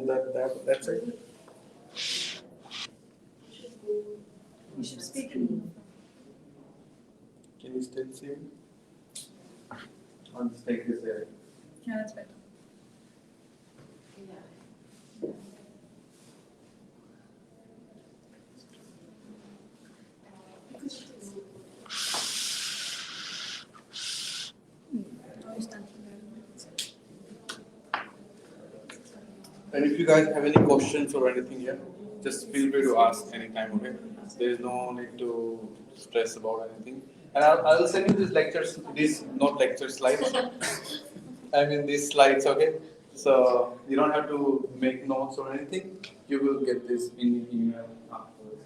move that's it. You should speak. Can you still see me? I'll just take this there. Yeah, that's better. And if you guys have any questions or anything here, just feel free to ask anytime, okay? There is no need to stress about anything. And I'll send you these lectures, not lecture slides. I mean these slides, okay? So you don't have to make notes or anything. You will get this in email afterwards.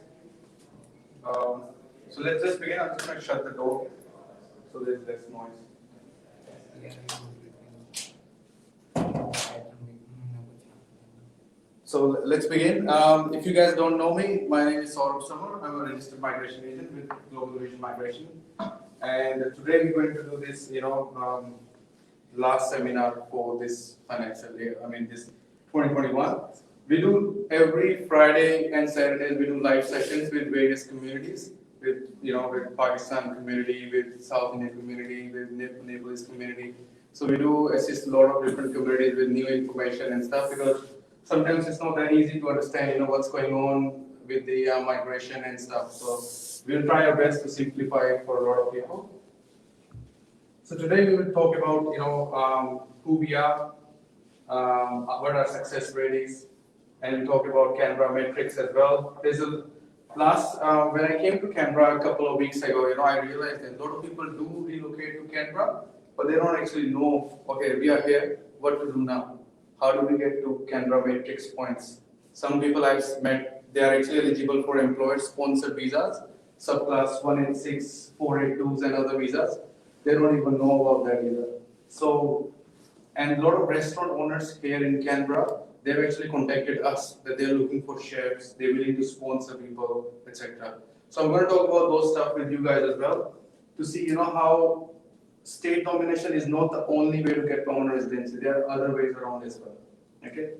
So let's just begin. I'm just going to shut the door so there's less noise. So let's begin. If you guys don't know me, my name is 𝐓𝐸𝐯𝗂𝗏. I'm a registered migration agent with Global Vision Migration. And today we're going to do this, last seminar for this financial year. I mean this 2021. We do every Friday and Saturdays. We do live sessions with various communities, with Pakistan community, with South Indian community, with Nepalese community. So we do assist a lot of different communities with new information and stuff because sometimes it's not that easy to understand, what's going on with the migration and stuff. So we'll try our best to simplify it for a lot of people. So today we will talk about, who we are, what our success rate is, and we'll talk about Canberra metrics as well. There's a when I came to Canberra a couple of weeks ago, I realized that a lot of people do relocate to Canberra, but they don't actually know, okay, we are here, what to do now? How do we get to Canberra matrix points? Some people I've met, they are actually eligible for employer-sponsored visas, subclass 186, 482s, and other visas. They don't even know about that either. So, and a lot of restaurant owners here in Canberra, they've actually contacted us that they're looking for chefs, they're willing to sponsor people, etc. So I'm going to talk about those stuff with you guys as well to see, how state nomination is not the only way to get permanent residency. There are other ways around as well. Okay.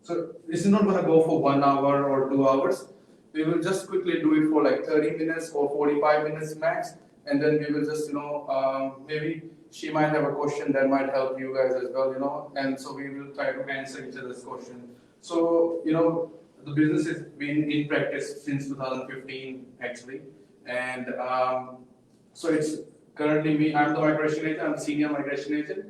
So this is not going to go for 1 hour or 2 hours. We will just quickly do it for like 30 minutes or 45 minutes max, and then we will just, maybe she might have a question that might help you guys as well, and so we will try to answer each other's question. So, the business has been in practice since 2015 actually, and so it's currently me. I'm the migration agent. I'm the senior migration agent.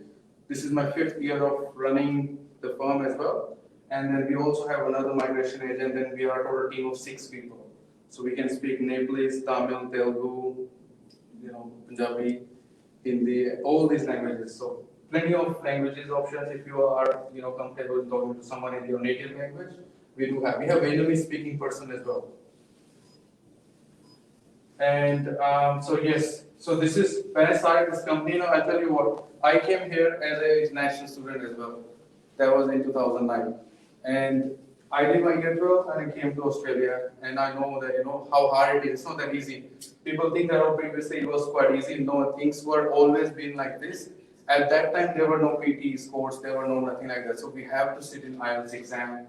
This is my 5th year of running the firm as well. And then we also have another migration agent, and we are a total team of 6 people. So we can speak Nepalese, Tamil, Telugu, Punjabi, Hindi, all these languages. So plenty of languages options if you are comfortable talking to someone in your native language. We have Vietnamese speaking person as well. And so yes, so this is when I started this company. I'll tell you what, I came here as an international student as well. That was in 2009, and I did my year 12 and I came to Australia. And I know that how hard it is. It's not that easy. People think that previously it was quite easy. No, things were always been like this. At that time there were no PT scores. There were nothing like that. So we have to sit in IELTS exam.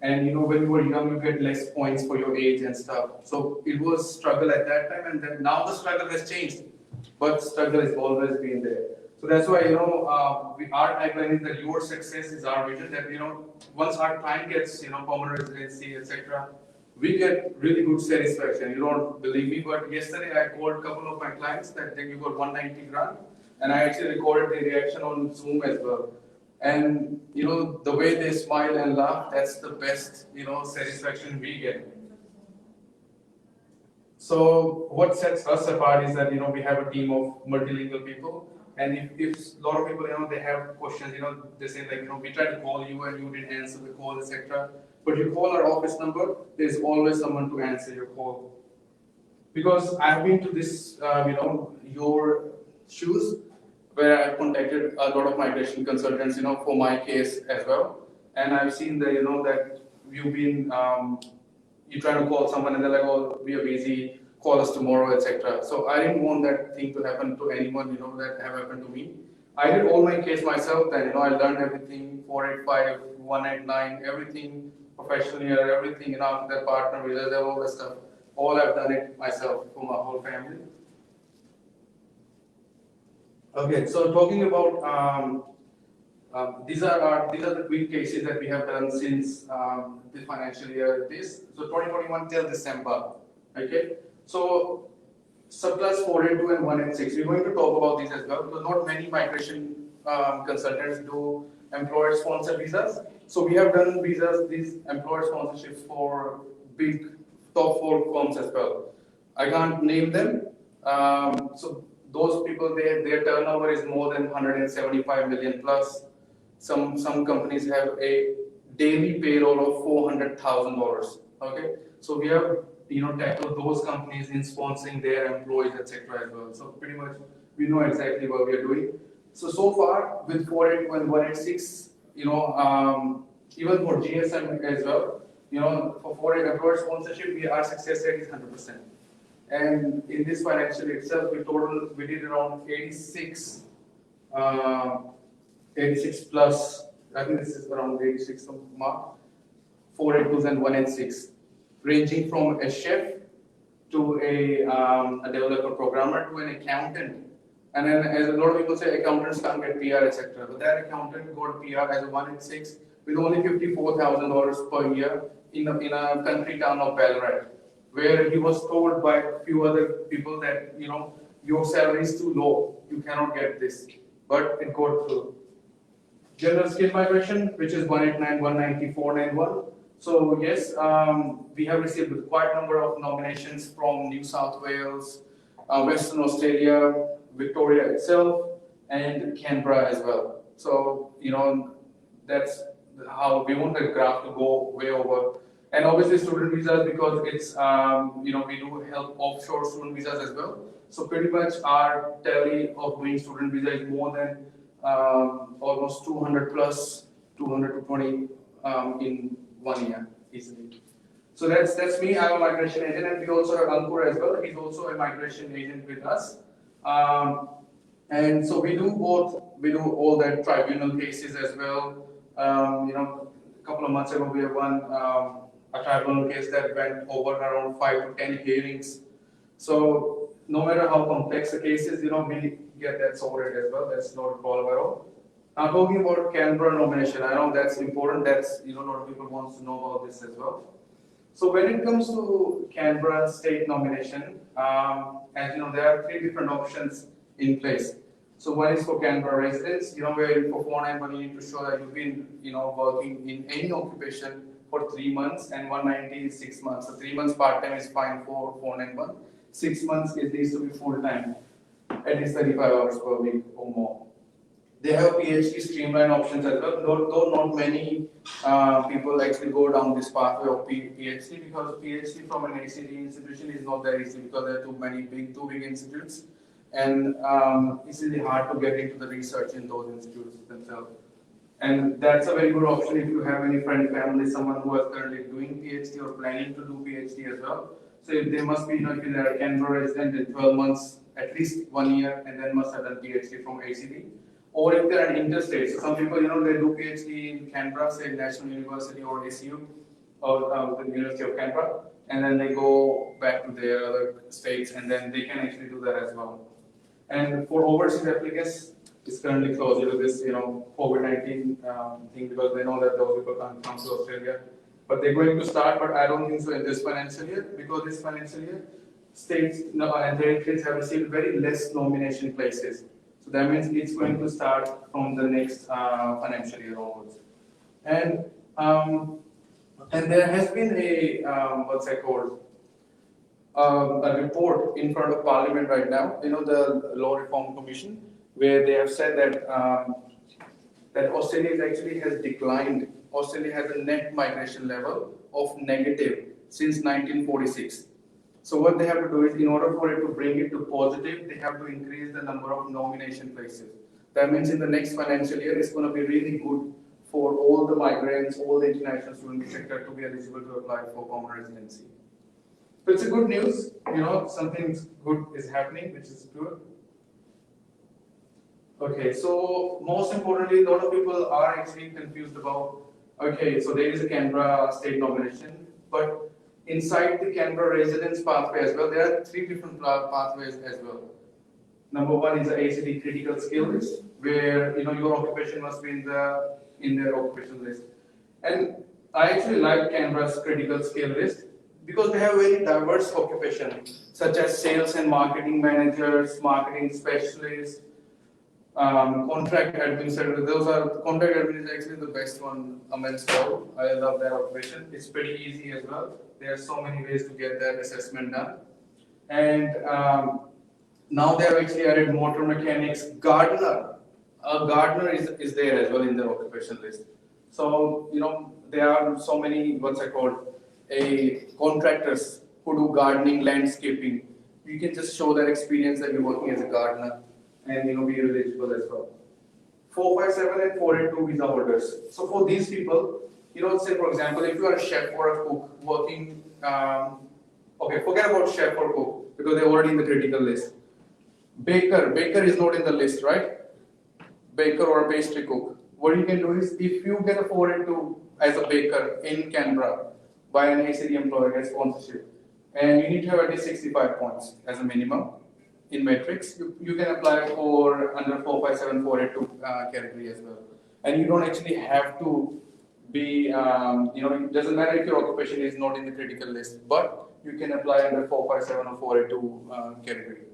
And when you were young, you get less points for your age and stuff. So it was struggle at that time, and then now the struggle has changed, but struggle has always been there. So that's why our tagline is that your success is our vision. That once our client gets permanent residency, etc., we get really good satisfaction. You don't believe me, but yesterday I called a couple of my clients that they got 190 grand, and I actually recorded the reaction on Zoom as well. And the way they smile and laugh, that's the best satisfaction we get. So what sets us apart is that we have a team of multilingual people, and if a lot of people they have questions, they say like we tried to call you and you didn't answer the call, etc. But you call our office number, there's always someone to answer your call. Because I've been to this your shoes, where I've contacted a lot of migration consultants, for my case as well. And I've seen that, that you've been, you try to call someone and they're like, oh, we are busy, call us tomorrow, etc. So I didn't want that thing to happen to anyone, that have happened to me. I did all my case myself then, I learned everything, 485, 189, everything, professional year, everything, after that partner visas, all that stuff. All I've done it myself for my whole family. Okay, so talking about these are the quick cases that we have done since the financial year. So 2021 till December. Okay, so surplus 482 and 186. We're going to talk about these as well because not many migration consultants do employer sponsored visas. So we have done these employer sponsorships for big top 4 firms as well. I can't name them. So those people, their turnover is more than 175 million plus. Some companies have a daily payroll of $400,000. Okay, so we have tackled those companies in sponsoring their employees, etc. as well. So pretty much we know exactly what we are doing. So far with 482 and 186, even for GSM as well, for 482 employer sponsorship, our success rate is 100%. And in this financial year itself, we did around 86 plus. I think this is around 86 mark. 482s and 186, ranging from a chef to a developer programmer to an accountant. And then, as a lot of people say, accountants can't get PR, etc. But that accountant got PR as a 186 with only $54,000 per year in a country town of 𝐕𝐢𝐬𝐢𝐜𝐻, where he was told by a few other people that your salary is too low, you cannot get this, but it got through. General skill migration, which is 189, 190, 491. So yes, we have received quite a number of nominations from New South Wales, Western Australia, Victoria itself, and Canberra as well. So that's how we want the graph to go way over. And obviously student visas, because it's we do help offshore student visas as well. So pretty much our tally of doing student visa is more than almost 200 plus, 200 to 20 in 1 year easily. So that's me. I'm a migration agent, and we also have Ankur as well. He's also a migration agent with us. And so we do both. We do all that tribunal cases as well. A couple of months ago we have won a tribunal case that went over around 5 to 10 hearings. So no matter how complex the case is, we get that sorted as well. That's not a problem at all. Now talking about Canberra nomination, I know that's important. That's a lot of people want to know about this as well. So when it comes to Canberra state nomination, as there are 3 different options in place. So one is for Canberra residents, where for 491 you need to show that you've been, working in any occupation for 3 months, and 190 is 6 months. So 3 months part-time is fine for 491. 6 months it needs to be full-time, at least 35 hours per week or more. They have PhD streamline options as well, though not many people actually go down this pathway of PhD, because PhD from an ACD institution is not that easy because there are too big institutes, and it's really hard to get into the research in those institutes themselves. And that's a very good option if you have any friend, family, someone who is currently doing PhD or planning to do PhD as well. So if they must be, if they are Canberra resident in 12 months, at least 1 year, and then must have done PhD from ACD. Or if they're an interstate, so some people, they do PhD in Canberra, say National University or ACU, or the University of Canberra, and then they go back to their other states, and then they can actually do that as well. And for overseas applicants, it's currently closer to this, COVID-19 thing, because they know that those people can't come to Australia. But they're going to start, but I don't think so in this financial year, because this financial year, states and territories have received very less nomination places. So that means it's going to start from the next financial year onwards. And there has been a a report in front of Parliament right now, the Law Reform Commission, where they have said that that Australia actually has declined. Australia has a net migration level of negative since 1946. So what they have to do is, in order for it to bring it to positive, they have to increase the number of nomination places. That means in the next financial year, it's going to be really good for all the migrants, all the international student sector to be eligible to apply for permanent residency. So it's a good news, something good is happening, which is good. Okay, so most importantly, a lot of people are actually confused about, okay, so there is a Canberra state nomination, but inside the Canberra residence pathway as well, there are three different pathways as well. Number one is the ACT critical skill list, where your occupation must be in their occupation list. And I actually like Canberra's critical skill list because they have very diverse occupation, such as sales and marketing managers, marketing specialists, contract administrator. Those are contract admin is actually the best one amongst all. I love that occupation. It's pretty easy as well. There are so many ways to get that assessment done. And now they have actually added motor mechanics, gardener. A gardener is there as well in their occupation list. So there are so many contractors who do gardening, landscaping. You can just show that experience that you're working as a gardener and be eligible as well. 457 and 482 visa holders. So for these people, say for example, if you are a chef or a cook working, okay, forget about chef or cook because they're already in the critical list. Baker is not in the list, right? Baker or a pastry cook. What you can do is, if you get a 482 as a baker in Canberra by an ACD employer, get sponsorship, and you need to have at least 65 points as a minimum in metrics, you can apply for under 457, 482 category as well. And you don't actually have to be, it doesn't matter if your occupation is not in the critical list, but you can apply under 457 or 482 category.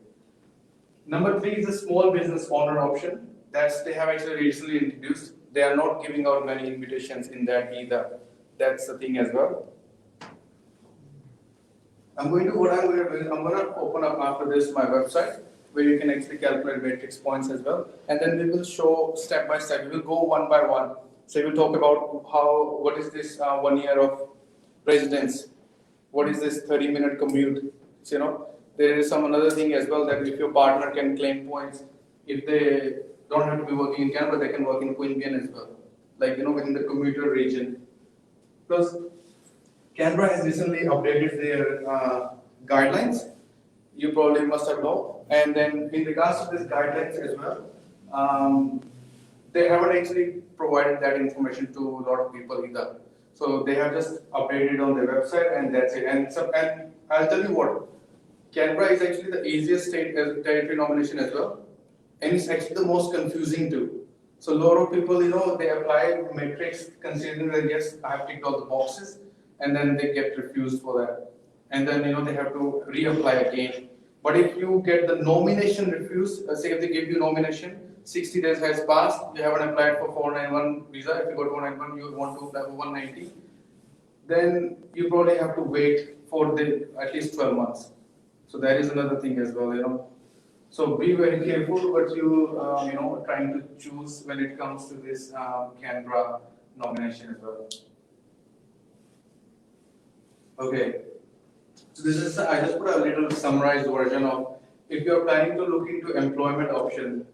Number three is the small business owner option. They have actually recently introduced. They are not giving out many invitations in that either. That's the thing as well. I'm going to open up after this my website where you can actually calculate matrix points as well. And then we will show step by step. We will go one by one. So we'll talk about what is this 1 year of residence? What is this 30-minute commute? So, there is another thing as well that if your partner can claim points, if they don't have to be working in Canberra, they can work in Queanbeyan as well, like within the commuter region. Because Canberra has recently updated their guidelines. You probably must have known. And then in regards to these guidelines as well, they haven't actually provided that information to a lot of people either. So they have just updated on their website and that's it. And I'll tell you what. Canberra is actually the easiest state territory nomination as well, and it's actually the most confusing too. So a lot of people, they apply metrics considering that yes, I have ticked all the boxes, and then they get refused for that, and then they have to reapply again. But if you get the nomination refused, say if they give you nomination, 60 days has passed, you haven't applied for 491 visa. If you got 491, you want to apply for 190, then you probably have to wait for at least 12 months. So that is another thing as well, So be very careful what you, trying to choose when it comes to this Canberra nomination as well. Okay. So this is, I just put a little summarized version of, if you are planning to look into employment option,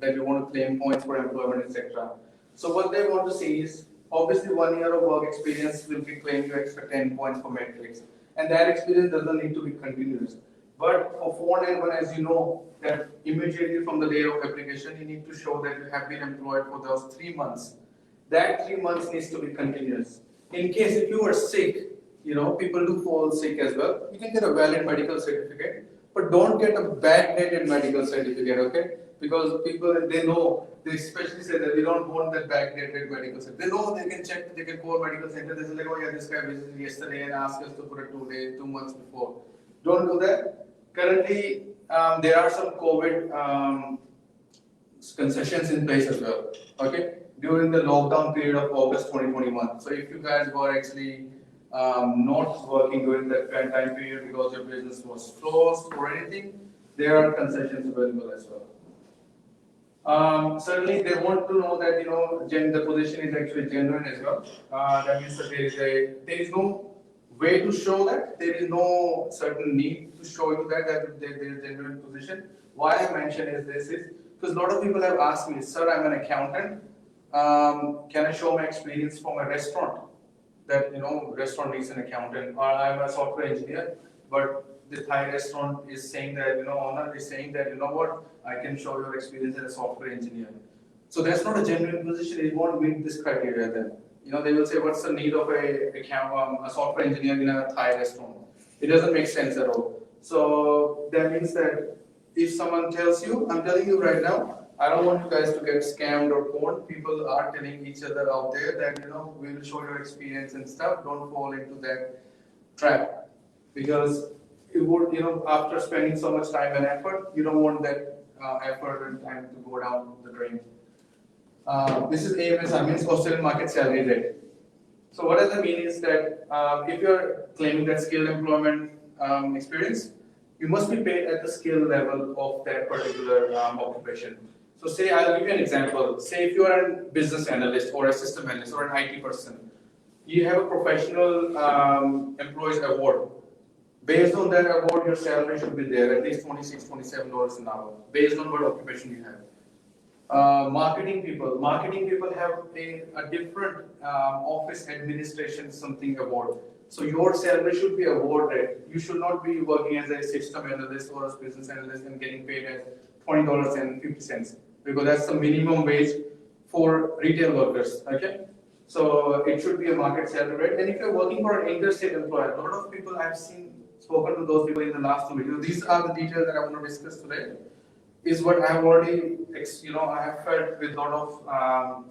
that you want to claim points for employment, etc. So what they want to see is, obviously 1 year of work experience will be claimed you extra 10 points for metrics. And that experience doesn't need to be continuous. But for 491, as you know, that immediately from the day of application, you need to show that you have been employed for those 3 months. That 3 months needs to be continuous. In case if you are sick, people do fall sick as well, you can get a valid medical certificate, but don't get a backdated medical certificate, okay? Because people, they especially say that we don't want that backdated medical certificate. They know they can check, they can call medical center, they say like, oh yeah, this guy visited yesterday and asked us to put it 2 months before. Don't do that. Currently, there are some COVID concessions in place as well, okay? During the lockdown period of August 2021. So if you guys were actually not working during that time period because your business was closed or anything, there are concessions available as well. Certainly, they want to know that the position is actually genuine as well. That means that there is no way to show that. There is no certain need to show you that there is a genuine position. Why I mention is because a lot of people have asked me, sir, I'm an accountant. Can I show my experience from a restaurant? That restaurant needs an accountant, or I'm a software engineer. but the Thai restaurant is saying that, owner is saying that, what, I can show your experience as a software engineer. So that's not a genuine position. It won't meet this criteria then. They will say, what's the need of a software engineer in a Thai restaurant? It doesn't make sense at all. So that means that if someone tells you, I'm telling you right now, I don't want you guys to get scammed or conned. People are telling each other out there that, we will show your experience and stuff. Don't fall into that trap. Because it would, after spending so much time and effort, you don't want that effort and time to go down the drain. This is AMS, means Australian Market Salary Rate. So what does that mean is that if you're claiming that skilled employment experience, you must be paid at the skill level of that particular occupation. So say, I'll give you an example. Say if you are a business analyst or a system analyst or an IT person, you have a professional employees award. Based on that award, your salary should be there, at least $26, $27 an hour, based on what occupation you have. Marketing people have a different office administration something award. So your salary should be awarded. You should not be working as a system analyst or a business analyst and getting paid at $20.50, because that's the minimum wage for retail workers. Okay, so it should be a market salary rate. And if you're working for an interstate employer, a lot of people I've spoken to those people in the last 2 weeks. These are the details that I want to discuss today. Is what I have already, I have felt with a lot of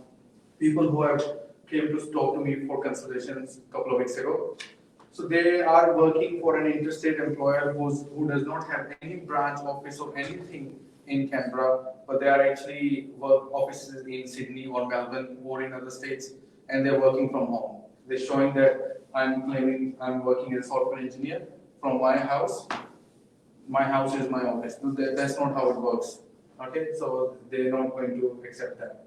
people who have came to talk to me for consultations a couple of weeks ago. So they are working for an interstate employer who does not have any branch office or anything in Canberra, but they are actually work offices in Sydney or Melbourne or in other states, and they're working from home. They're showing that I'm claiming I'm working as a software engineer from my house. My house is my office. That's not how it works. Okay, so they're not going to accept that.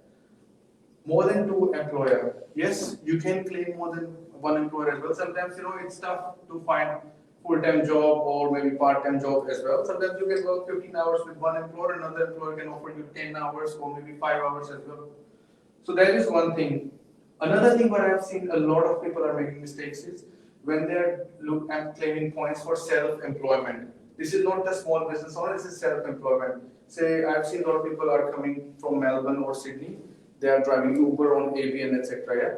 More than 2 employer. Yes, you can claim more than 1 employer as well. Sometimes, it's tough to find full-time job or maybe part-time job as well. Sometimes you can work 15 hours with 1 employer, another employer can offer you 10 hours or maybe 5 hours as well. So that is one thing. Another thing where I've seen a lot of people are making mistakes is when they're claiming points for self-employment. This is not the small business owner, this is self-employment. Say, I've seen a lot of people are coming from Melbourne or Sydney. They are driving Uber on ABN, etc. Yeah?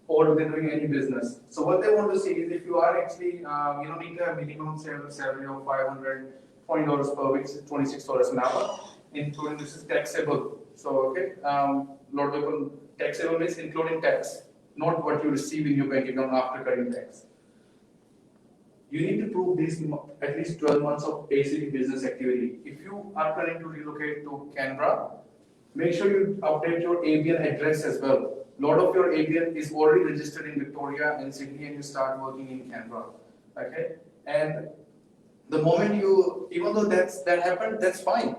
Or they're doing any business. So what they want to see is if you are actually, you don't need to have minimum salary of $520 per week, $26 an hour, including this is taxable. So, okay, a lot of people, taxable means including tax, not what you receive in your bank account after cutting tax. You need to prove these at least 12 months of basic business activity. If you are planning to relocate to Canberra, make sure you update your ABN address as well. A lot of your ABN is already registered in Victoria and Sydney, and you start working in Canberra. Okay, and the moment you, even though that happened, that's fine.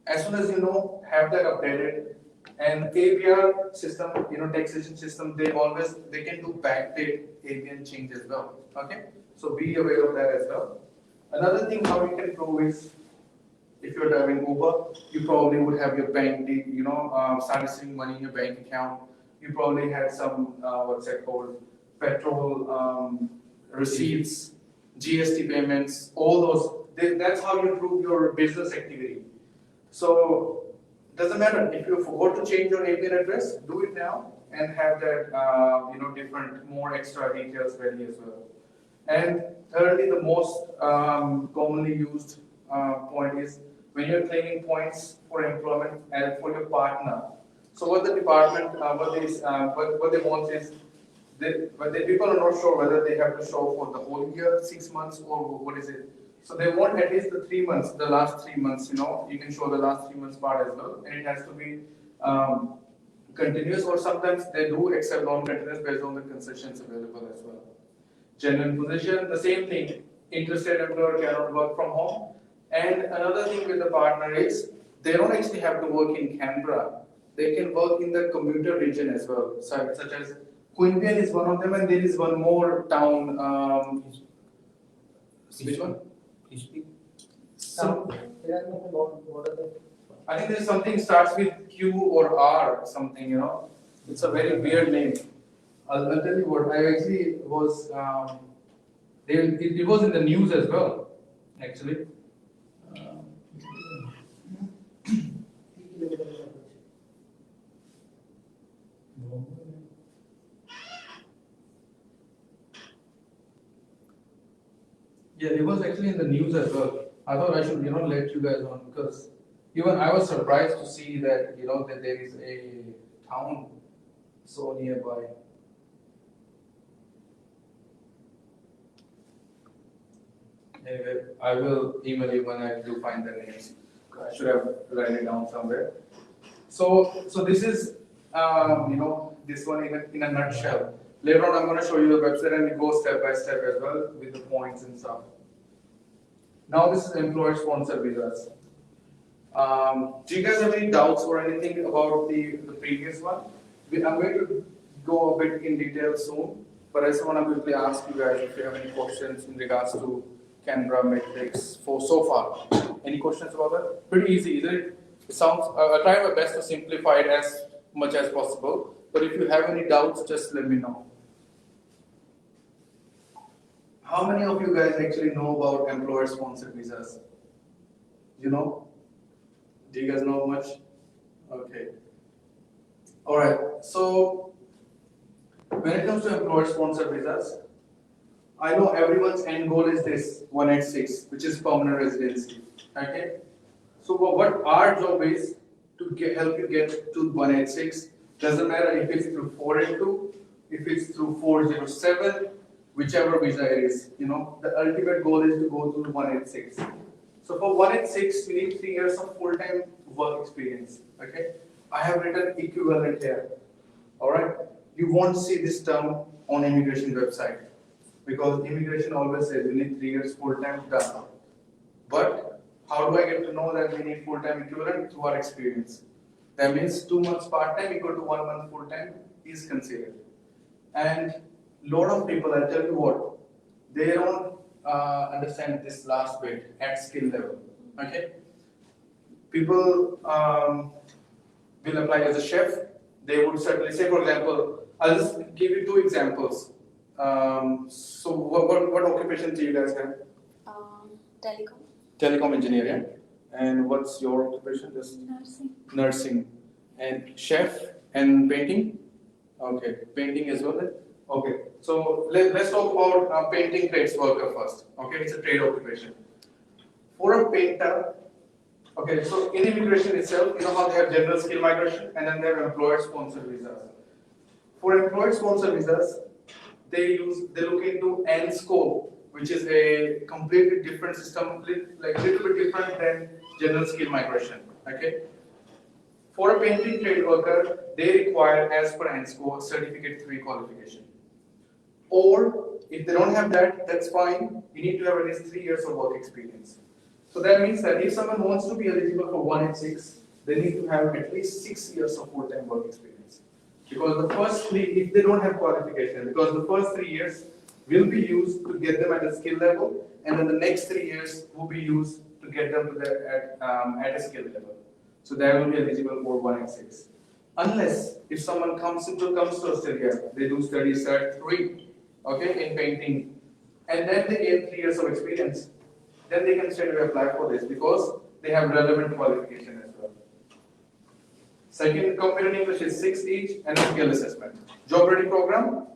As soon as have that updated, and APR system, taxation system, they can do backdate ABN change as well. Okay, so be aware of that as well. Another thing how you can prove is, if you're driving Uber, you probably would have your bank, start receiving money in your bank account. You probably had some, petrol receipts, GST payments, all those. That's how you prove your business activity. So, doesn't matter if you forgot to change your APN address, do it now and have that, different, more extra details ready as well. And thirdly, the most commonly used point is when you're claiming points for employment and for your partner. So what the department, what they want is, people are not sure whether they have to show for the whole year, 6 months, or what is it. So they want at least the 3 months, the last 3 months, you can show the last 3 months part as well, and it has to be continuous, or sometimes they do accept non-continuous based on the concessions available as well. General position, the same thing, interstate employer cannot work from home. And another thing with the partner is, they don't actually have to work in Canberra. They can work in the commuter region as well, such as Queanbeyan is one of them, and there is one more town. Which one? I think there's something starts with Q or R, something, It's a very weird name. I'll tell you what, I actually was, It was in the news as well, actually. Yeah, it was actually in the news as well. I thought I should, let you guys on because even I was surprised to see that, that there is a town so nearby. Anyway, I will email you when I do find the names. I should have written it down somewhere. So this is, this one in a nutshell. Later on, I'm going to show you the website and we go step by step as well with the points and stuff. Now this is employer-sponsored visas. Do you guys have any doubts or anything about the previous one? I'm going to go a bit in detail soon, but I just want to quickly ask you guys if you have any questions in regards to Canberra metrics for so far. Any questions about that? Pretty easy, isn't it? It sounds. I'll try my best to simplify it as much as possible. But if you have any doubts, just let me know. How many of you guys actually know about employer-sponsored visas? You know? Do you guys know much? Okay. All right. So when it comes to employer-sponsored visas, I know everyone's end goal is this 186, which is permanent residency. Okay. So what our job is to help you get to 186. Doesn't matter if it's through 482, if it's through 407, whichever visa it is. The ultimate goal is to go to 186. So for 186, we need 3 years of full-time work experience. Okay. I have written equivalent here. All right. You won't see this term on immigration website because immigration always says you need 3 years full-time done. But how do I get to know that we need full-time equivalent? Through our experience. That means 2 months part-time equal to 1 month full-time is considered. And lot of people, I'll tell you what, they don't understand this last bit at skill level. Okay. People will apply as a chef. They would certainly say, for example, I'll just give you 2 examples. So what occupation do you guys have? Telecom. Telecom engineering. And what's your occupation? Just Nursing. Nursing. And chef and painting? Okay, painting as well then? Okay, so let's talk about painting trades worker first. Okay, it's a trade occupation. For a painter, okay, so in immigration itself, you know how they have general skill migration and then they have employer-sponsored visas. For employer-sponsored visas, they look into 𝐴𝐿𝐴, which is a completely different system, like a little bit different than general skill migration. Okay. For a painting trade worker, they require, as per 𝐴𝐿𝐴, Certificate 3 qualification. Or if they don't have that, that's fine. You need to have at least 3 years of work experience. So that means that if someone wants to be eligible for 186, they need to have at least 6 years of full-time work experience. Because the first 3, if they don't have qualification, because the first 3 years will be used to get them at a skill level, and then the next 3 years will be used to get them to at a skill level. So they will be eligible for 186. Unless if someone comes to Australia, they do study Cert 3, okay, in painting, and then they gain 3 years of experience, then they can straight away apply for this because they have relevant qualification as well. Second component English is 6 each and a skill assessment. Job ready program.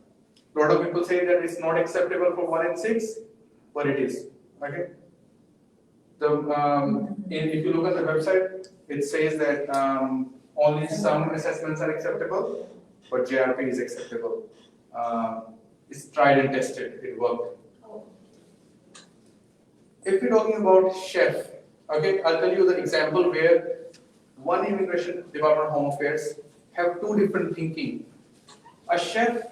A lot of people say that it's not acceptable for 186, but it is. Okay. If you look at the website, it says that only some assessments are acceptable, but JRP is acceptable. It's tried and tested. It worked. If we're talking about chef, okay, I'll tell you the example where one immigration department of home affairs have 2 different thinking. A chef,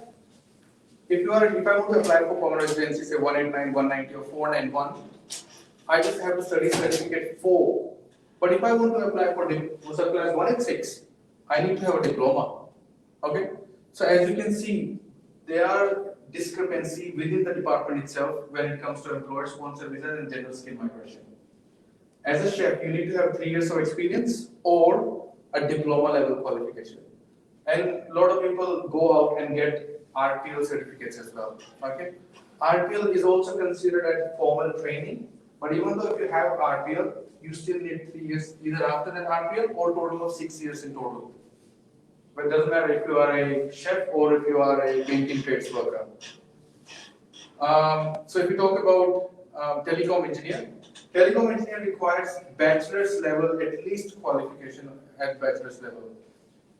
if I want to apply for permanent residency, say 189, 190 or 491, I just have to study certificate 4. But if I want to apply for class 186, I need to have a diploma. Okay? So as you can see, there are discrepancy within the department itself when it comes to employer-sponsored visas and general skill migration. As a chef, you need to have 3 years of experience or a diploma level qualification. And a lot of people go out and get RPO certificates as well. Okay. RPL is also considered as formal training, but even though if you have RPL, you still need 3 years either after that RPL or total of 6 years in total. But it doesn't matter if you are a chef or if you are a painting trades worker. So if we talk about telecom engineer requires bachelor's level, at least qualification at bachelor's level.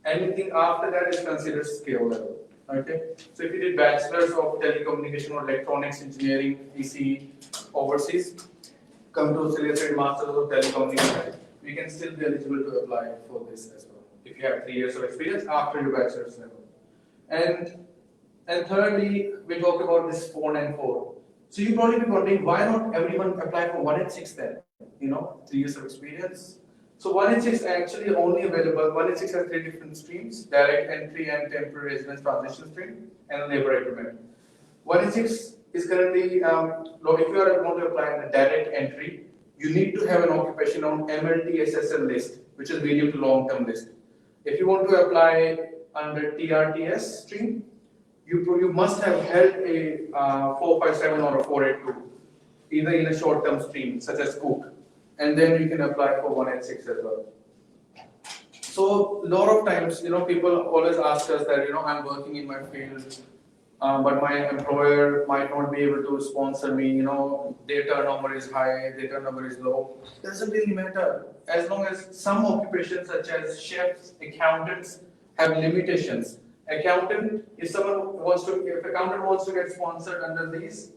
Anything after that is considered skill level. Okay, so if you did bachelor's of telecommunication or electronics engineering, ECE overseas, come to Australia, study masters of telecommunication, you can still be eligible to apply for this as well. If you have 3 years of experience after your bachelor's level. And thirdly, we talk about this 494. So you probably be wondering, why not everyone apply for 186 then? 3 years of experience. So 186 actually only available. 186 has 3 different streams: direct entry and temporary residence transition stream, and labor agreement. 186 is currently, if you are going to apply in a direct entry, you need to have an occupation on MLT-SSL list, which is medium to long term list. If you want to apply under TRTS stream, you must have held a 457 or a 482, either in a short term stream such as cook, and then you can apply for 186 as well. So a lot of times, people always ask us that, I'm working in my field, but my employer might not be able to sponsor me. Their turnover is high, their turnover is low. It doesn't really matter, as long as some occupations such as chefs, accountants have limitations. Accountant, if accountant wants to get sponsored under these,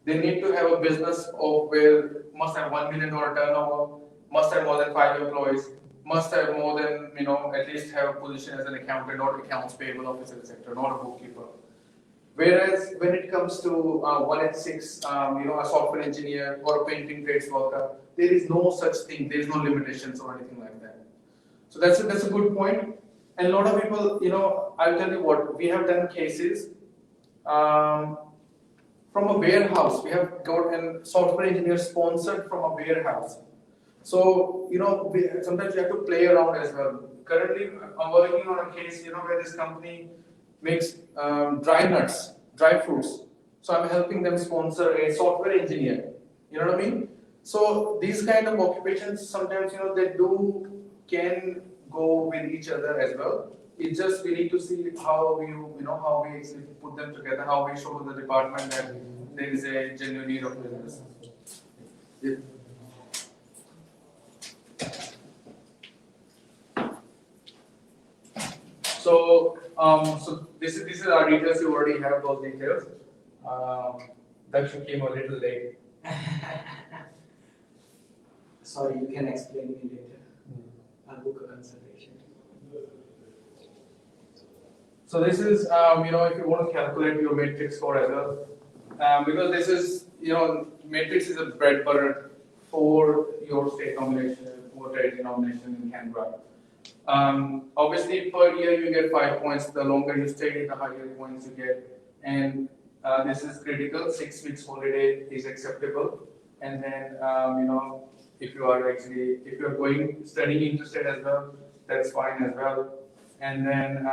they need to have a business of where must have $1 million turnover, must have more than 5 employees, must have more than, at least have a position as an accountant or accounts payable officer, etc., not a bookkeeper. Whereas when it comes to 186, a software engineer or a painting trades worker, there is no such thing, there is no limitations or anything like that. So that's a good point. And a lot of people, I'll tell you what, we have done cases from a warehouse. We have got a software engineer sponsored from a warehouse. So, sometimes you have to play around as well. Currently, I'm working on a case, where this company makes dry nuts, dry fruits. So I'm helping them sponsor a software engineer. You know what I mean? So these kind of occupations, sometimes, they can go with each other as well. It's just we need to see how how we actually put them together, how we show the department that there is a genuine need of business. Yeah. So this is our details. You already have those details. Dakshin came a little late. Sorry, you can explain me later. I'll book a consultation. So this is, if you want to calculate your matrix score as well, because this is, matrix is a bread butter for your state nomination, for trade nomination in Canberra. Obviously, per year you get 5 points. The longer you stay, the higher points you get. And this is critical. 6 weeks holiday is acceptable. And then, if you are going studying interstate as well, that's fine as well. And then,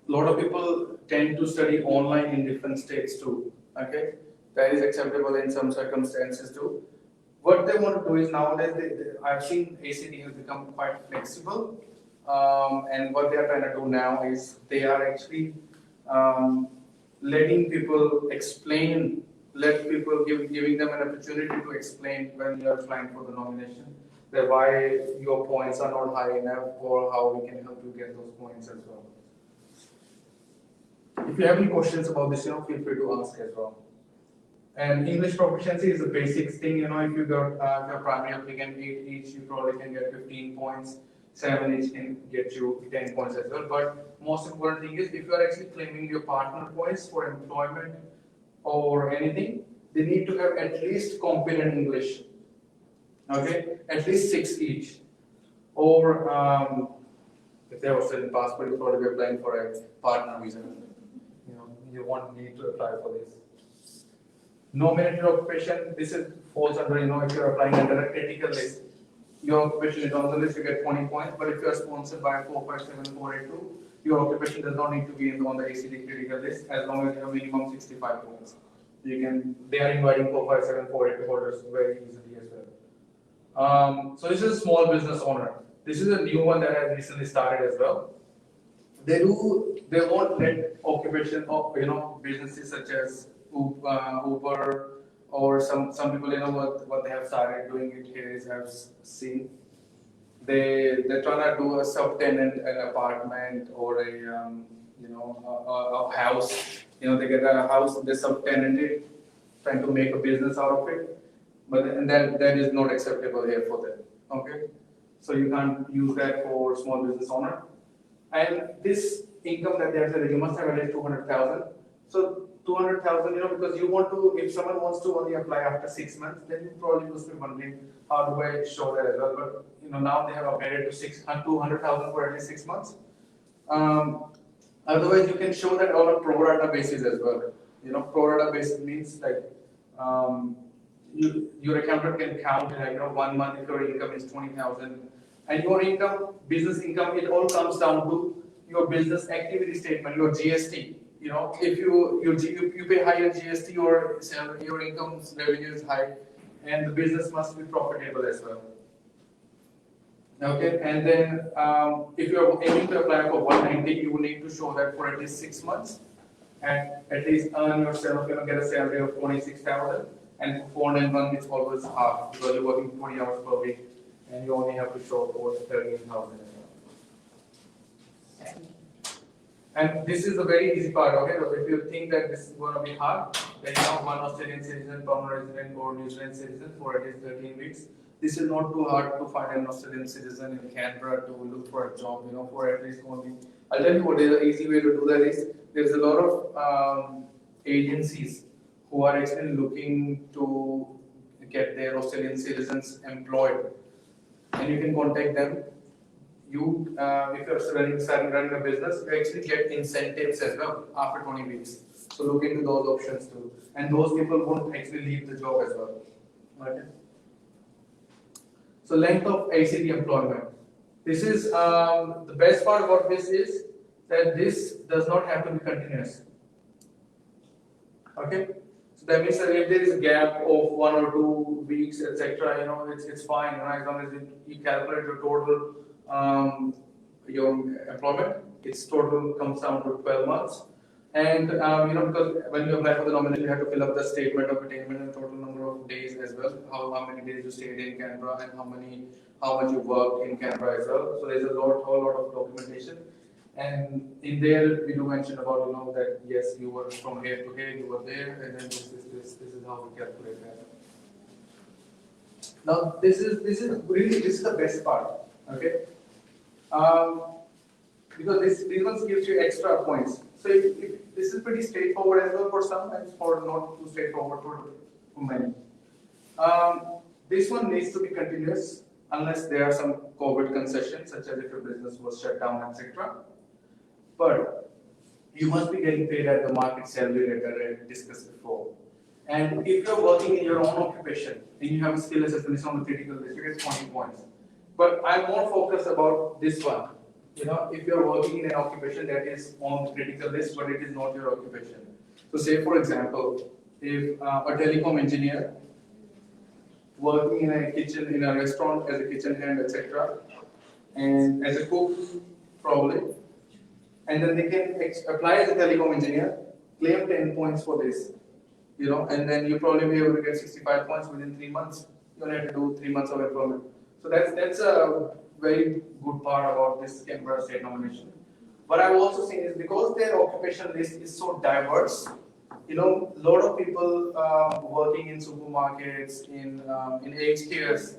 a lot of people tend to study online in different states too. Okay, that is acceptable in some circumstances too. What they want to do is nowadays, I've seen ACT has become quite flexible, and what they are trying to do now is they are actually letting people explain, giving them an opportunity to explain when you are applying for the nomination, that why your points are not high enough or how we can help you get those points as well. If you have any questions about this, feel free to ask as well. And English proficiency is the basics thing. If you got your primary applicant 8 each, you probably can get 15 points. 7 each can get you 10 points as well. But most important thing is, if you are actually claiming your partner points for employment or anything, they need to have at least competent English. Okay, at least 6 each. Or if they have a certain passport, you'll probably be applying for a partner visa. You won't need to apply for this. Nominated occupation, this falls under, if you're applying under a critical list, your occupation is on the list, you get 20 points, but if you are sponsored by 457, 482, your occupation does not need to be on the ACT critical list as long as you have minimum 65 points. They are inviting 457, 480 holders very easily as well. So this is a small business owner. This is a new one that has recently started as well. They won't let occupation of businesses such as Uber or some people what they have started doing it here is I've seen they're trying to do a subtenant an apartment or a house. They get a house, they subtenant it, trying to make a business out of it, and that is not acceptable here for them. Okay, so you can't use that for small business owner. And this income that they have said, you must have at least 200,000. So 200,000, because you want to, if someone wants to only apply after 6 months, then you probably must be wondering, how do I show that as well? But now they have upgraded to 200,000 for at least 6 months. Otherwise, you can show that on a pro rata basis as well. Pro rata basis means like your accountant can count like 1 month if your income is 20,000. And your income, business income, it all comes down to your business activity statement, your GST. If you pay higher GST, your income revenue is high, and the business must be profitable as well. Okay, and then if you are aiming to apply for 190, you will need to show that for at least 6 months, and at least earn yourself, get a salary of 26,000, and for 491 it's always half because you're working 20 hours per week. And you only have to show over 13,000. And this is a very easy part, okay? So if you think that this is going to be hard, then you have one Australian citizen, permanent resident, or New Zealand citizen for at least 13 weeks. This is not too hard to find an Australian citizen in Canberra to look for a job, for at least only. I'll tell you what is the easy way to do that is, there's a lot of agencies who are actually looking to get their Australian citizens employed. And you can contact them. If you're running a business, you actually get incentives as well after 20 weeks. So look into those options too. And those people won't actually leave the job as well. Okay. So length of ACT employment. This is the best part about this is that this does not have to be continuous. Okay. So that means that if there is a gap of 1 or 2 weeks, etc., it's fine. As long as you calculate your total your employment, its total comes down to 12 months. And because when you apply for the nomination, you have to fill up the statement of attainment and total number of days as well. How many days you stayed in Canberra and how much you worked in Canberra as well. So there's a whole lot of documentation. And in there, we do mention about that yes, you were from here to here, you were there, and then this is how we calculate that. Now this is the best part, okay? Because these ones gives you extra points. So if this is pretty straightforward as well for some, and for not too straightforward for many. This one needs to be continuous unless there are some COVID concessions, such as if your business was shut down, etc. But you must be getting paid at the market salary rate that I discussed before. And if you're working in your own occupation and you have a skill assessment on the critical list, you get 20 points. But I'm more focused about this one. If you're working in an occupation that is on the critical list, but it is not your occupation. So say for example, if a telecom engineer working in a kitchen, in a restaurant as a kitchen hand, etc., and as a cook probably, and then they can apply as a telecom engineer, claim 10 points for this, and then you probably be able to get 65 points within 3 months. You only have to do 3 months of employment. So that's a very good part about this Canberra state nomination. What I've also seen is because their occupation list is so diverse, a lot of people working in supermarkets, in aged cares,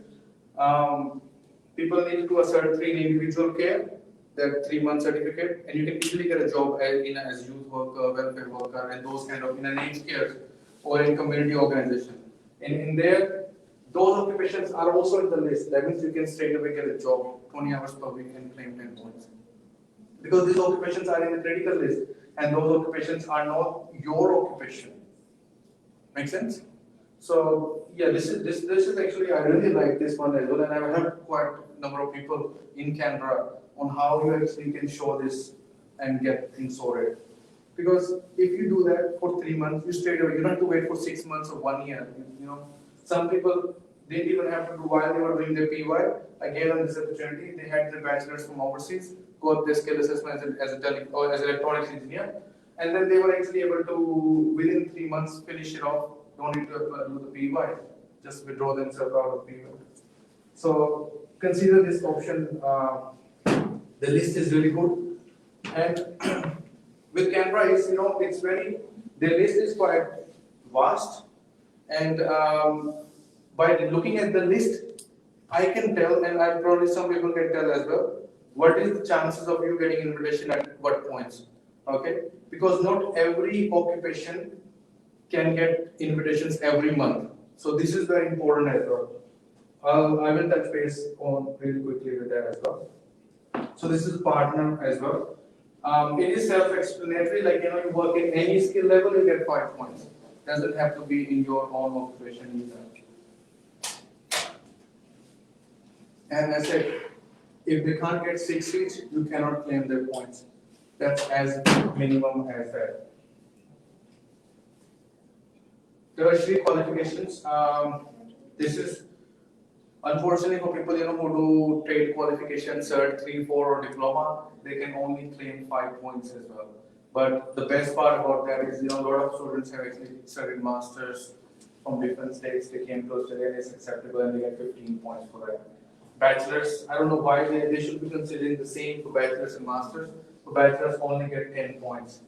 people need to do a certificate in individual care, that 3-month certificate, and you can easily get a job as youth worker, welfare worker, and those kind of in an aged care or in community organization. And in there, those occupations are also in the list. That means you can straight away get a job, 20 hours per week, and claim 10 points. Because these occupations are in the critical list, and those occupations are not your occupation. Make sense? So yeah, this is actually, I really like this one as well, and I've helped quite a number of people in Canberra on how you actually can show this and get things sorted. Because if you do that for 3 months, you straight away, you don't have to wait for 6 months or 1 year. You know, some people didn't even have to do while they were doing their PY. I gave them this opportunity. They had their bachelor's from overseas, got their skill assessment as an electronics engineer, and then they were actually able to, within 3 months, finish it off. Don't need to do the PY, just withdraw themselves out of PY. So consider this option. The list is really good, and with Canberra, is it's very, the list is quite vast, and by looking at the list, I can tell, and I probably some people can tell as well, what is the chances of you getting invitation at what points. Okay, because not every occupation can get invitations every month. So this is very important as well. I will touch base on really quickly with that as well. So this is partner as well. It is self-explanatory. Like you work in any skill level, you get 5 points. Doesn't have to be in your own occupation either. And I said, if they can't get 6 each, you cannot claim their points. That's as minimum as that. Tertiary qualifications. This is unfortunately for people who do trade qualification, cert 3, 4 or diploma, they can only claim 5 points as well. But the best part about that is a lot of students have actually studied masters from different states. They came to Australia and it's acceptable and they get 15 points for that. Bachelors, I don't know why they should be considering the same for bachelors and masters. For bachelors only get 10 points.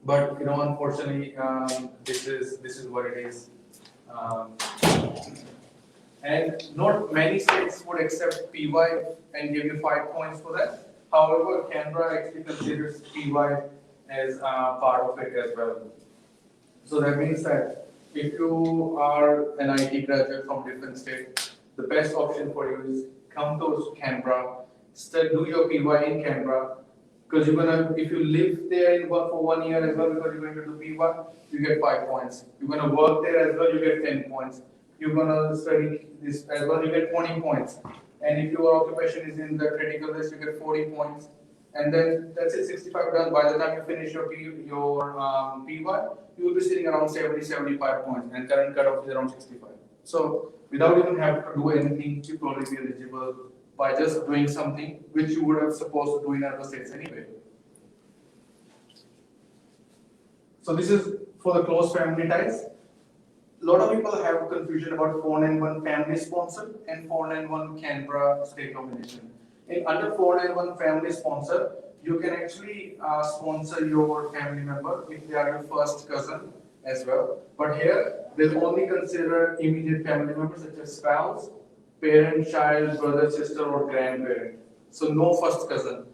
But unfortunately, this is what it is. And not many states would accept PY and give you 5 points for that. However, Canberra actually considers PY as part of it as well. So that means that if you are an IT graduate from different state, the best option for you is come to Canberra, do your PY in Canberra, because you're gonna, if you live there for 1 year as well, because you're going to do PY, you get 5 points. You're gonna work there as well, you get 10 points. You're gonna study this as well, you get 20 points. And if your occupation is in the critical list, you get 40 points. And then that's it, 65 done. By the time you finish your PY, you will be sitting around 70, 75 points, and current cutoff is around 65. So without even having to do anything, you probably be eligible by just doing something which you would have supposed to do in other states anyway. So this is for the close family ties. A lot of people have confusion about 491 family sponsor and 491 Canberra state nomination. Under 491 family sponsor, you can actually sponsor your family member if they are your first cousin as well. But here, they'll only consider immediate family members such as spouse, parent, child, brother, sister, or grandparent. So no first cousin.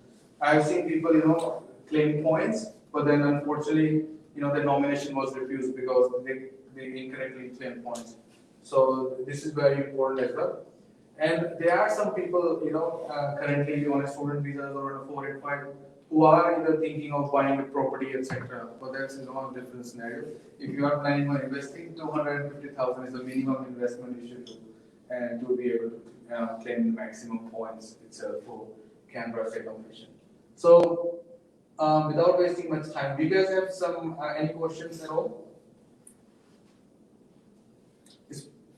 I've seen people, claim points, but then unfortunately, the nomination was refused because they incorrectly claimed points. So this is very important as well. And there are some people, currently on a student visa or on a 485 who are either thinking of buying a property, etc. But that's a different scenario. If you are planning on investing, 250,000 is the minimum investment you should do, and to be able to claim the maximum points itself for Canberra state nomination. So, without wasting much time, do you guys have any questions at all?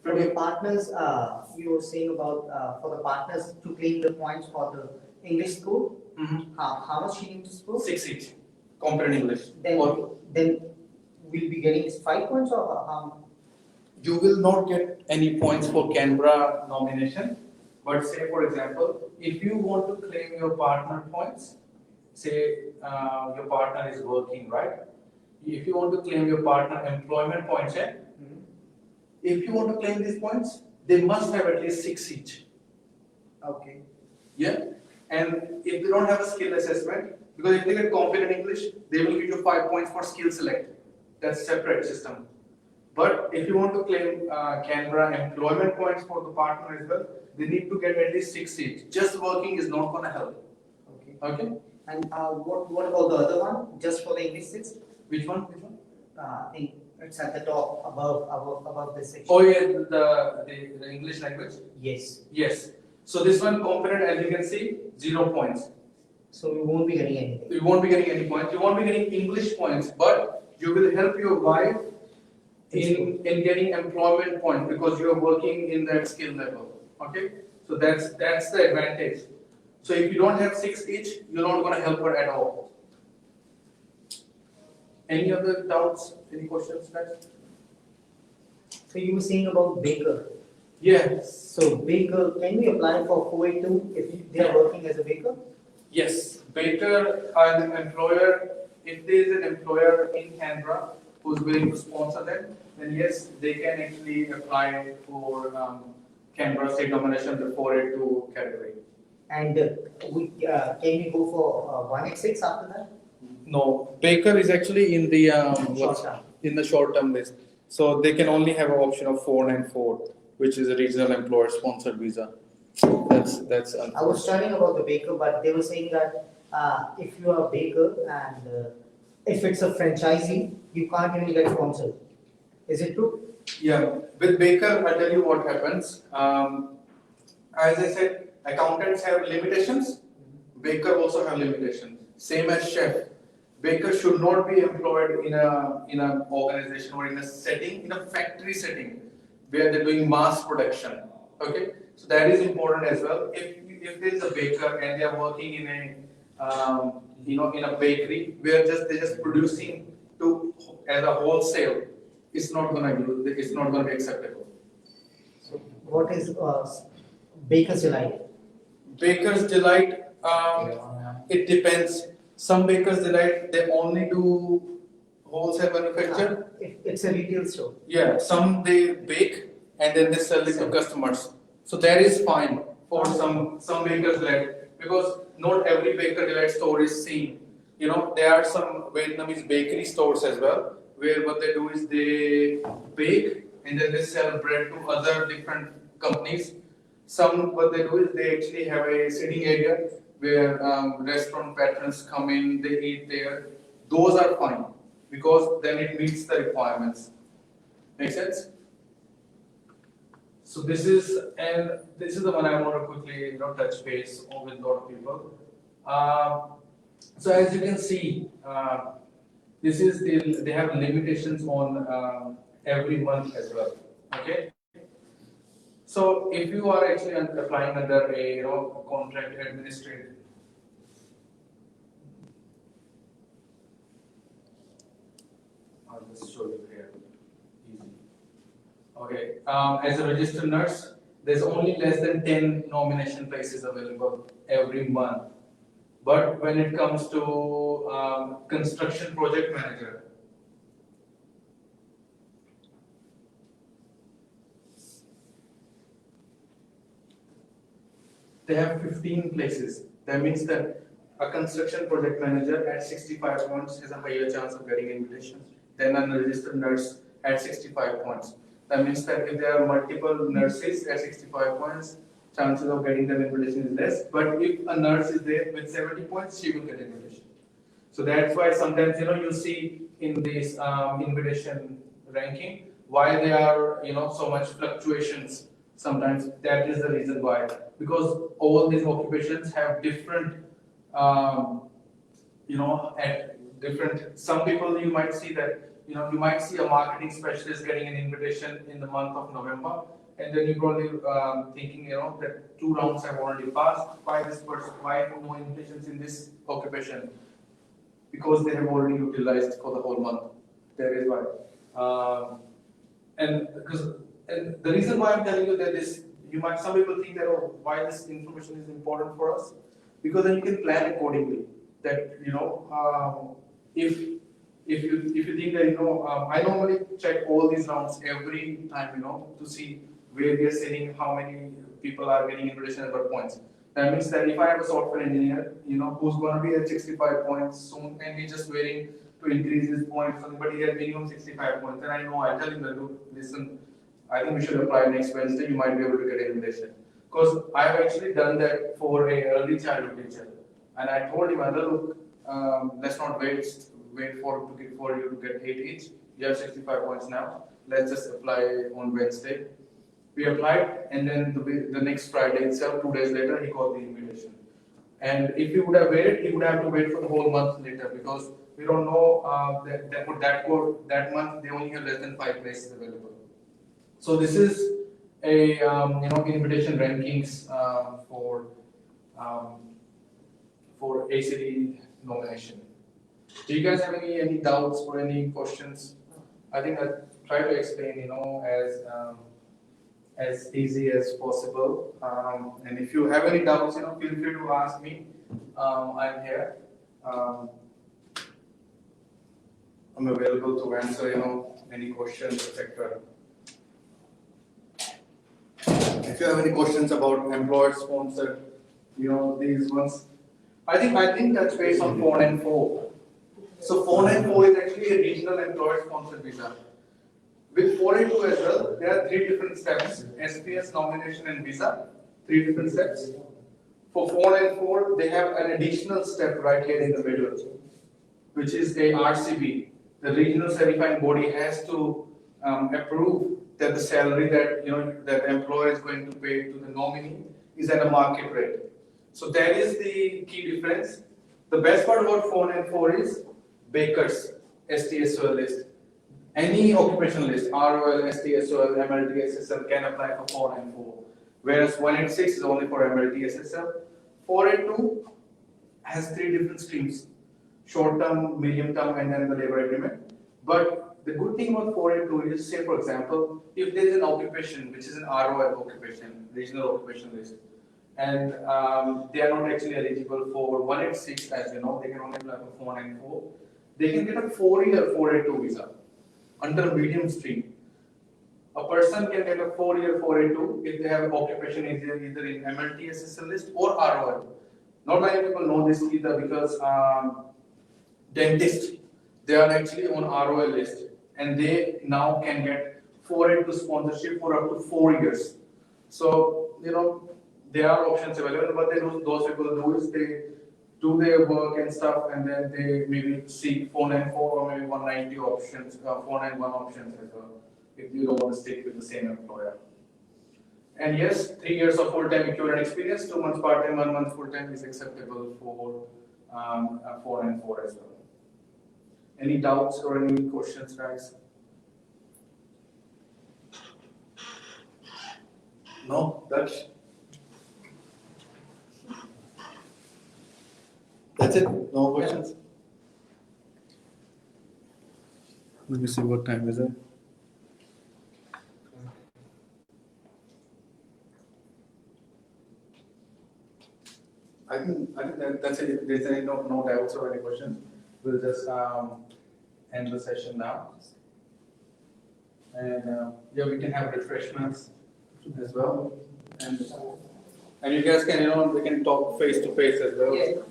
For the partners, you were saying about for the partners to claim the points for the English school. Mm-hmm. How much you need to score? 6 each, competent English. Then we'll be getting 5 points or how? You will not get any points for Canberra nomination. But say, for example, if you want to claim your partner points, say your partner is working, right? If you want to claim your partner employment points, if you want to claim these points, they must have at least 6 each. Okay. Yeah. And if they don't have a skill assessment, because if they get competent English, they will give you 5 points for skill select. That's a separate system. But if you want to claim Canberra employment points for the partner as well, they need to get at least 6 each. Just working is not going to help. Okay. Okay. And what about the other one? Just for the English 6? Which one? I think it's at the top, above this section. Oh yeah, the English language. Yes. Yes. So this one competent, as you can see, 0 points. So you won't be getting anything. You won't be getting any points. You won't be getting English points, but you will help your wife in getting employment points because you are working in that skill level. Okay, so that's the advantage. So if you don't have 6 each, you're not going to help her at all. Any other doubts? Any questions, guys? So you were saying about baker. Yeah. So baker, can we apply for 482 if they are working as a baker? Yes. Baker are the employer. If there is an employer in Canberra who's willing to sponsor them, then yes, they can actually apply for Canberra State Nomination, the 482 category. And can we go for 186 after that? No, Baker is actually in the Short term. in the short-term list. So they can only have an option of 494, which is a regional employer sponsored visa. That's. I was studying about the baker, but they were saying that if you are a baker and if it's a franchisee, you can't even get sponsored. Is it true? Yeah, with Baker, I'll tell you what happens. As I said, accountants have limitations. Baker also have limitations. Same as chef. Baker should not be employed in an organization or in a setting, in a factory setting, where they're doing mass production. Okay, so that is important as well. If there is a baker and they are working in a in a bakery where they're just producing as a wholesale, it's not gonna be acceptable. So what is baker's delight? Baker's delight, it depends. Some Baker's delight, they only do wholesale manufacture. It's a retail store. Yeah, some they bake and then they sell it to customers. So that is fine for some Baker's delight because not every Baker delight store is same. You know, there are some Vietnamese bakery stores as well, where what they do is they bake and then they sell bread to other different companies. Some what they do is they actually have a sitting area where restaurant patrons come in, they eat there. Those are fine because then it meets the requirements. Make sense? So this is the one I want to quickly touch base on with a lot of people. So as you can see, this is they have limitations on every month as well. Okay. So if you are actually applying under a contract administrator, I'll just show you here. Easy. Okay. As a registered nurse, there's only less than 10 nomination places available every month. But when it comes to construction project manager, they have 15 places. That means that a construction project manager at 65 points has a higher chance of getting invitation than a registered nurse at 65 points. That means that if there are multiple nurses at 65 points, chances of getting them invitation is less. But if a nurse is there with 70 points, she will get invitation. So that's why sometimes you see in this invitation ranking why there are so much fluctuations. Sometimes that is the reason why, because all these occupations have different at different. Some people you might see that you might see a marketing specialist getting an invitation in the month of November. And then you're probably thinking, that 2 rounds have already passed. Why this person? Why no invitations in this occupation? Because they have already utilized for the whole month. That is why. And the reason why I'm telling you that this, some people think that why this information is important for us, because then you can plan accordingly. That if you think that I normally check all these rounds every time to see where we are sitting, how many people are getting invitation at what points. That means that if I have a software engineer, who's going to be at 65 points soon, and he's just waiting to increase his points, somebody at minimum 65 points, then I tell him that, look, listen, I think we should apply next Wednesday, you might be able to get an invitation. Because I've actually done that for a early childhood teacher. And I told him, look, let's not wait for you to get 8 each. You have 65 points now. Let's just apply on Wednesday. We applied, and then the next Friday itself, 2 days later, he got the invitation. And if he would have waited, he would have to wait for the whole month later because we don't know that for that month they only have less than 5 places available. So this is a invitation rankings for ACD nomination. Do you guys have any doubts or any questions? I think I'll try to explain as easy as possible. And if you have any doubts, feel free to ask me. I'm here. I'm available to answer, any questions, etc. If you have any questions about employer-sponsored, these ones, I think that's based on 494. So 494 is actually a regional employer-sponsored visa. With 482 as well, there are 3 different steps: SPS, nomination, and visa. 3 different steps. For 494, they have an additional step right here in the middle, which is a RCB. The regional certifying body has to approve that the salary that that the employer is going to pay to the nominee is at a market rate. So that is the key difference. The best part about 494 is Baker's STSOL list. Any occupation list, ROL, STSOL, MLT, SSL can apply for 494. Whereas 186 is only for MLT, SSL. 482 has 3 different streams: short term, medium term, and then the labor agreement. But the good thing about 482 is, say for example, if there is an occupation which is an ROL occupation, regional occupation list, and they are not actually eligible for 186, as you know, they can only apply for 494. They can get a 4-year 482 visa under a medium stream. A person can get a 4-year 482 if they have an occupation either in MLT SSL list or ROL. Not many people know this either because dentists, they are actually on ROL list and they now can get 482 sponsorship for up to 4 years. So, there are options available, but those people do is they do their work and stuff, and then they maybe seek 494 or maybe 190 options, 491 options as well, if you don't want to stick with the same employer. And yes, 3 years of full-time equivalent experience, 2 months part-time, 1 month full-time is acceptable for 494 as well. Any doubts or any questions, guys? No? That's it? No questions? Let me see, what time is it? I think that's it. If there's any no doubts or any questions, we'll just end the session now. And we can have refreshments as well. And you guys can we can talk face to face as well. Yeah.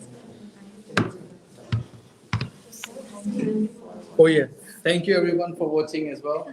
Oh yeah. Thank you everyone for watching as well.